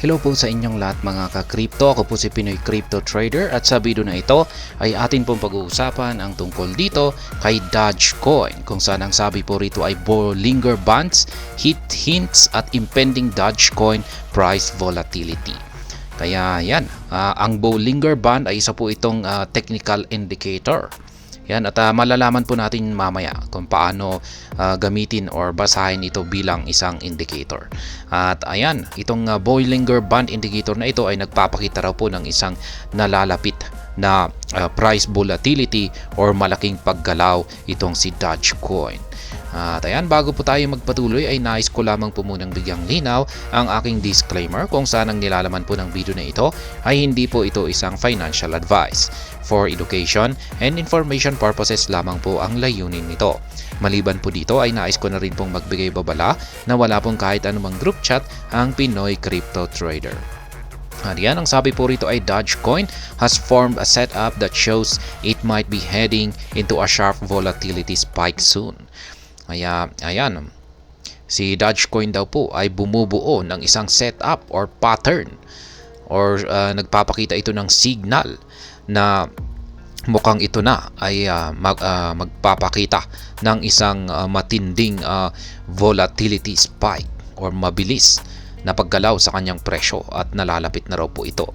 Hello po sa inyong lahat mga ka-crypto. Ako po si Pinoy Crypto Trader at sa video na ito ay atin pong pag-uusapan ang tungkol dito kay Dogecoin, kung saan ang sabi po rito ay Bollinger Bands, hints at impending Dogecoin price volatility. Kaya yan, ang Bollinger Band ay isa po itong technical indicator. Yan, at malalaman po natin mamaya kung paano gamitin or basahin ito bilang isang indicator. At ayan, itong Bollinger Band indicator na ito ay nagpapakita raw po ng isang nalalapit na price volatility or malaking paggalaw itong si Dogecoin. At ayan, bago po tayo magpatuloy ay nais ko lamang po munang bigyang linaw ang aking disclaimer kung saan ang nilalaman po ng video na ito ay hindi po ito isang financial advice. For education and information purposes lamang po ang layunin nito. Maliban po dito ay nais ko na rin pong magbigay babala na wala pong kahit anumang group chat ang Pinoy Crypto Trader. At yan, ang sabi po rito ay Dogecoin has formed a setup that shows it might be heading into a sharp volatility spike soon. Kaya ayan, si Dogecoin daw po ay bumubuo ng isang setup or pattern or nagpapakita ito ng signal na mukhang ito na ay magpapakita ng isang matinding volatility spike or mabilis na paggalaw sa kanyang presyo at nalalapit na raw po ito.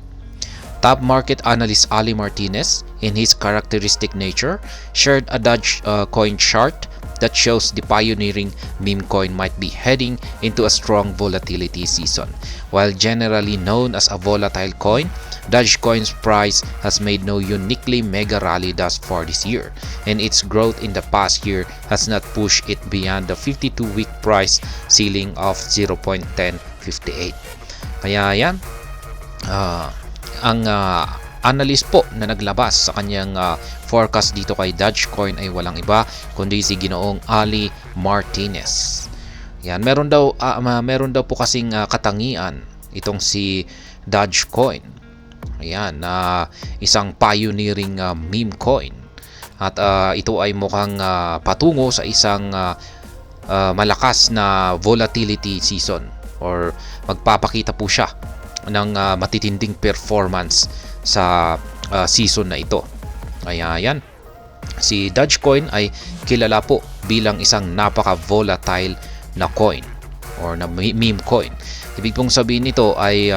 Top market analyst Ali Martinez, in his characteristic nature, shared a Dogecoin chart that shows the pioneering meme coin might be heading into a strong volatility season. While generally known as a volatile coin, Dogecoin's price has made no uniquely mega rally thus far this year, and its growth in the past year has not pushed it beyond the 52-week price ceiling of 0.1058. Kaya yan, ang analyst po na naglabas sa kanyang forecast dito kay Dogecoin ay walang iba kundi si Ginoong Ali Martinez. Yan, meron daw po kasing katangian itong si Dogecoin. Ayan, isang pioneering meme coin. At ito ay mukhang patungo sa isang malakas na volatility season or magpapakita po siya ng matitinding performance sa season na ito. Kaya yan, si Dogecoin ay kilala po bilang isang napaka-volatile na coin or na meme coin. Ibig pong sabihin nito ay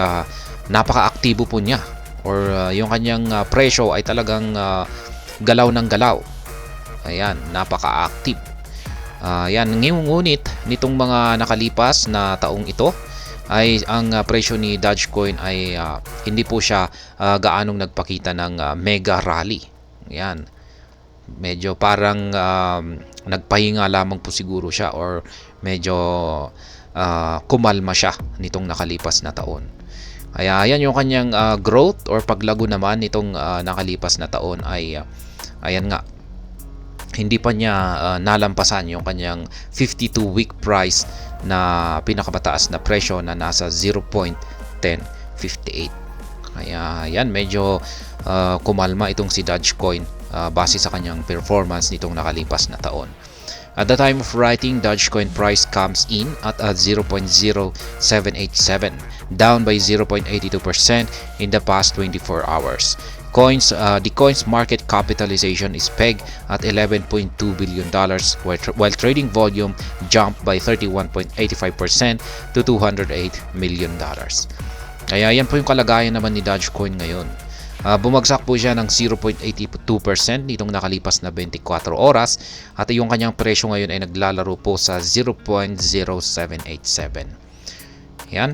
napaka-aktibo po niya or yung kanyang presyo ay talagang galaw ng galaw. Ayan, napaka-active. Yan, ngunit nitong mga nakalipas na taong ito ay ang presyo ni Dogecoin ay hindi po siya gaanong nagpakita ng mega rally. Yan. Medyo parang nagpahinga lamang po siguro siya or medyo kumalma siya nitong nakalipas na taon. Kaya yan yung kanyang growth or paglago naman nitong nakalipas na taon ay ayan nga, hindi pa niya nalampasan yung kanyang 52-week price na pinakamataas na presyo na nasa 0.1058. Kaya yan, medyo kumalma itong si Dogecoin base sa kanyang performance nitong nakalipas na taon. At the time of writing, Dogecoin price comes in at 0.0787, down by 0.82% in the past 24 hours. The coin's market capitalization is pegged at $11.2 billion, while trading volume jumped by 31.85% to $208 million. Kaya yan po yung kalagayan naman ni Dogecoin ngayon. Bumagsak po siya ng 0.82% nitong nakalipas na 24 oras at yung kanyang presyo ngayon ay naglalaro po sa 0.0787. Yan.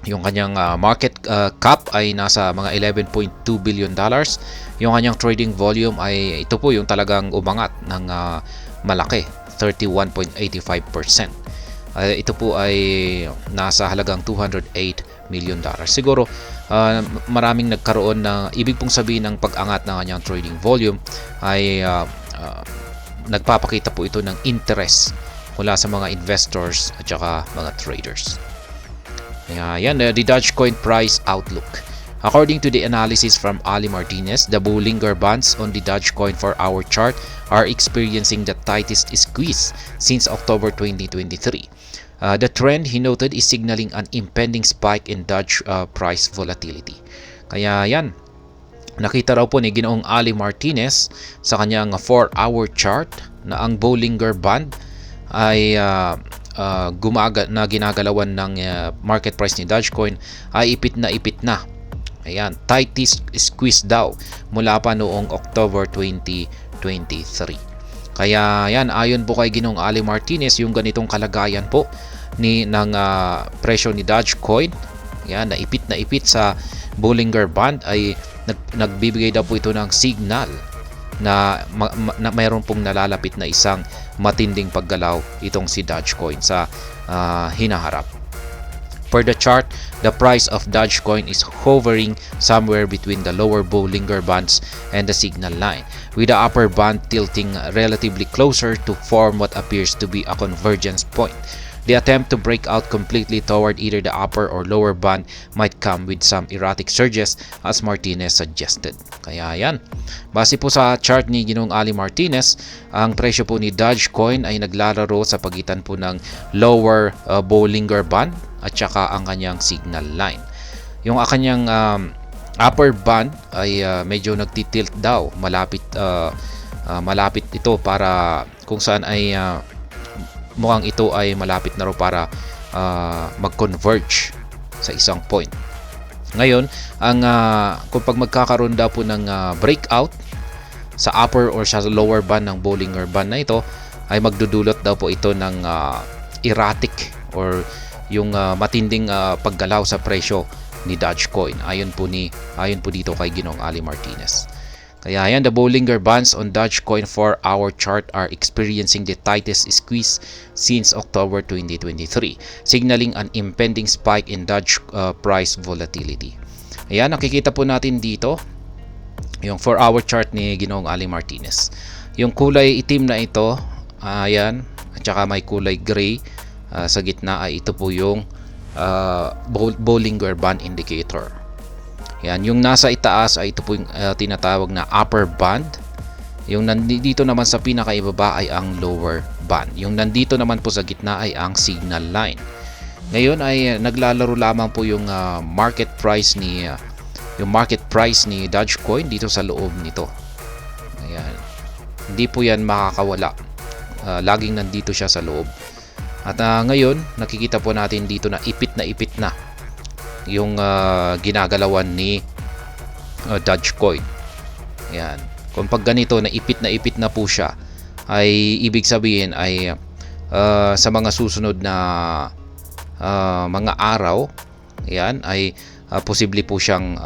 Yung kanyang market cap ay nasa mga $11.2 billion. Yung kanyang trading volume ay ito po yung talagang umangat ng malaki, 31.85%. Ito po ay nasa halagang $208 million. Siguro maraming nagkaroon na ibig pong sabihin ng pag-angat ng kanyang trading volume ay nagpapakita po ito ng interest mula sa mga investors at saka mga traders. Yan, the Dogecoin price outlook. According to the analysis from Ali Martinez, the Bollinger Bands on the Dogecoin 4-hour chart are experiencing the tightest squeeze since October 2023. The trend, he noted, is signaling an impending spike in Doge price volatility. Kaya yan, nakita raw po ni Ginoong Ali Martinez sa kanyang 4-hour chart na ang Bollinger Band ay ginagalawan ng market price ni Dogecoin ay ipit na. Ayan, tight squeeze daw mula pa noong October 2023. Kaya yan, ayon po kay Ginoong Ali Martinez, yung ganitong kalagayan po ng presyo ni Dogecoin, yan, na ipit sa Bollinger Band ay nagbibigay daw po ito ng signal na mayroon pong nalalapit na isang matinding paggalaw itong si Dogecoin sa hinaharap. Per the chart, the price of Dogecoin is hovering somewhere between the lower Bollinger Bands and the signal line, with the upper band tilting relatively closer to form what appears to be a convergence point. The attempt to break out completely toward either the upper or lower band might come with some erratic surges, as Martinez suggested. Kaya yan, base po sa chart ni Ginoong Ali Martinez, ang presyo po ni Dogecoin ay naglalaro sa pagitan po ng lower Bollinger Band at saka ang kanyang signal line. Yung kanyang upper band ay medyo nagtitilt daw, malapit ito para kung saan ay mukhang ito ay malapit na raw para mag-converge sa isang point. Ngayon, kung pag magkakaroon daw po ng breakout sa upper or sa lower band ng Bollinger Band na ito, ay magdudulot daw po ito ng erratic or yung matinding paggalaw sa presyo ni Dogecoin. Ayon po dito kay Ginoong Ali Martinez. Kaya yan, the Bollinger Bands on Dogecoin 4-hour chart are experiencing the tightest squeeze since October 2023, signaling an impending spike in Doge price volatility. Ayan, nakikita po natin dito yung 4-hour chart ni Ginoong Ali Martinez. Yung kulay itim na ito, ayan, at saka may kulay gray sa gitna ay ito po yung Bollinger Band indicator. Yan, yung nasa itaas ay ito po yung tinatawag na upper band. Yung nandito naman sa pinakaibaba ay ang lower band. Yung nandito naman po sa gitna ay ang signal line. Ngayon ay naglalaro lamang po yung market price ni Dogecoin dito sa loob nito. Ayan. Hindi po yan makakawala. Laging nandito siya sa loob. At ngayon, nakikita po natin dito na ipit na yung ginagalawan ni Dogecoin. Ayan. Kung pag ganito na ipit na po siya, ay ibig sabihin ay sa mga susunod na mga araw, ayan, ay posible po siyang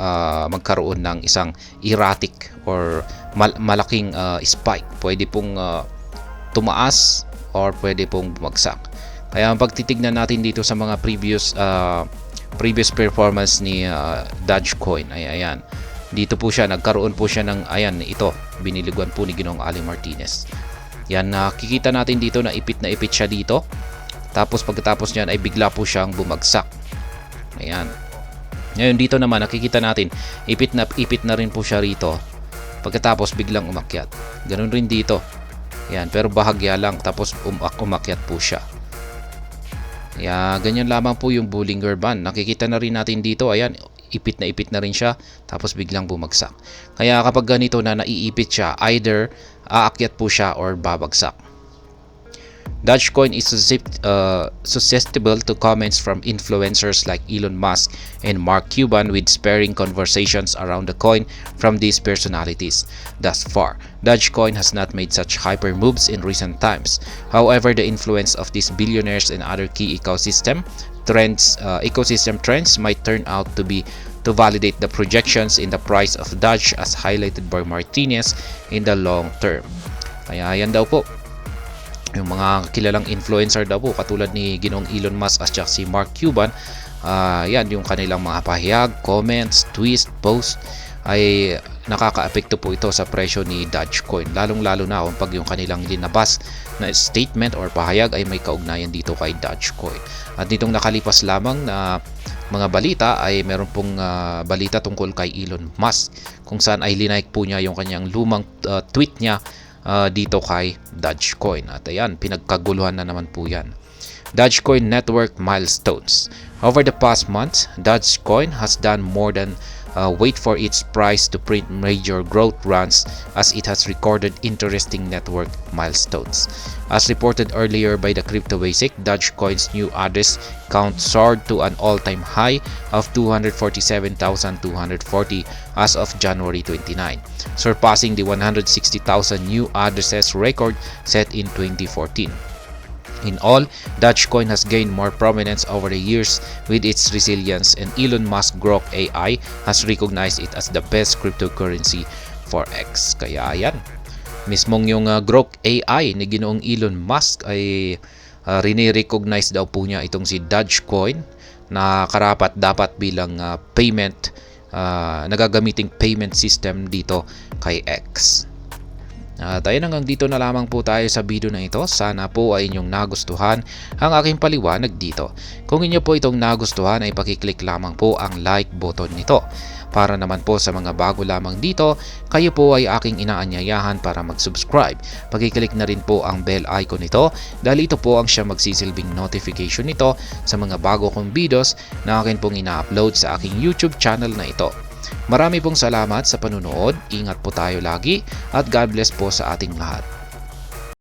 magkaroon ng isang erratic or malaking spike. Pwede pong tumaas or pwede pong bumagsak. Kaya pag titignan natin dito sa mga previous performance ni Dogecoin ay ayan, dito po siya nagkaroon po siya ng ayan, ito biniliguan po ni Ginoong Ali Martinez. Yan, nakikita natin dito na ipit siya dito, tapos pagkatapos niyan ay bigla po siyang bumagsak. Ayan, ngayon dito naman nakikita natin ipit na rin po siya rito, pagkatapos biglang umakyat. Ganun rin dito, ayan, pero bahagya lang, tapos umakyat po siya. Ganyan lamang po yung Bollinger Band. Nakikita na rin natin dito, ayan, ipit na rin siya, tapos biglang bumagsak. Kaya kapag ganito na naiipit siya, either aakyat po siya or babagsak. Dogecoin is susceptible to comments from influencers like Elon Musk and Mark Cuban, with sparing conversations around the coin from these personalities. Thus far, Dogecoin has not made such hyper moves in recent times. However, the influence of these billionaires and other key ecosystem trends might turn out to validate the projections in the price of Doge, as highlighted by Martinez, in the long term. Kaya yan daw po, yung mga kilalang influencer daw po katulad ni Ginoong Elon Musk at si Mark Cuban, yan yung kanilang mga pahayag, comments, tweets, post ay nakakaapekto po ito sa presyo ni Dogecoin, lalong-lalo na kung pag yung kanilang linabas na statement or pahayag ay may kaugnayan dito kay Dogecoin. At nitong nakalipas lamang na mga balita ay meron pong balita tungkol kay Elon Musk, kung saan ay linike po niya yung kanyang lumang tweet niya dito kay Dogecoin. At ayan, pinagkaguluhan na naman po yan. Dogecoin network milestones. Over the past months, Dogecoin has done more than wait for its price to print major growth runs, as it has recorded interesting network milestones. As reported earlier by the Crypto Basic, Dogecoin's new address count soared to an all-time high of 247,240 as of January 29, surpassing the 160,000 new addresses record set in 2014. In all, Dogecoin has gained more prominence over the years with its resilience, and Elon Musk Grok AI has recognized it as the best cryptocurrency for X. Kaya yan, mismong yung Grok AI ni Ginoong Elon Musk ay rini-recognize daw po niya itong si Dogecoin na karapat dapat bilang payment, nagagamiting payment system dito kay X. Tayo hanggang dito na lamang po tayo sa video na ito. Sana po ay inyong nagustuhan ang aking paliwanag dito. Kung inyo po itong nagustuhan ay pakiclick lamang po ang like button nito. Para naman po sa mga bago lamang dito, kayo po ay aking inaanyayahan para mag-subscribe. Pakiclick na rin po ang bell icon nito dahil ito po ang siya magsisilbing notification nito sa mga bago kong videos na akin pong ina-upload sa aking YouTube channel na ito. Marami pong salamat sa panunood, ingat po tayo lagi at God bless po sa ating lahat.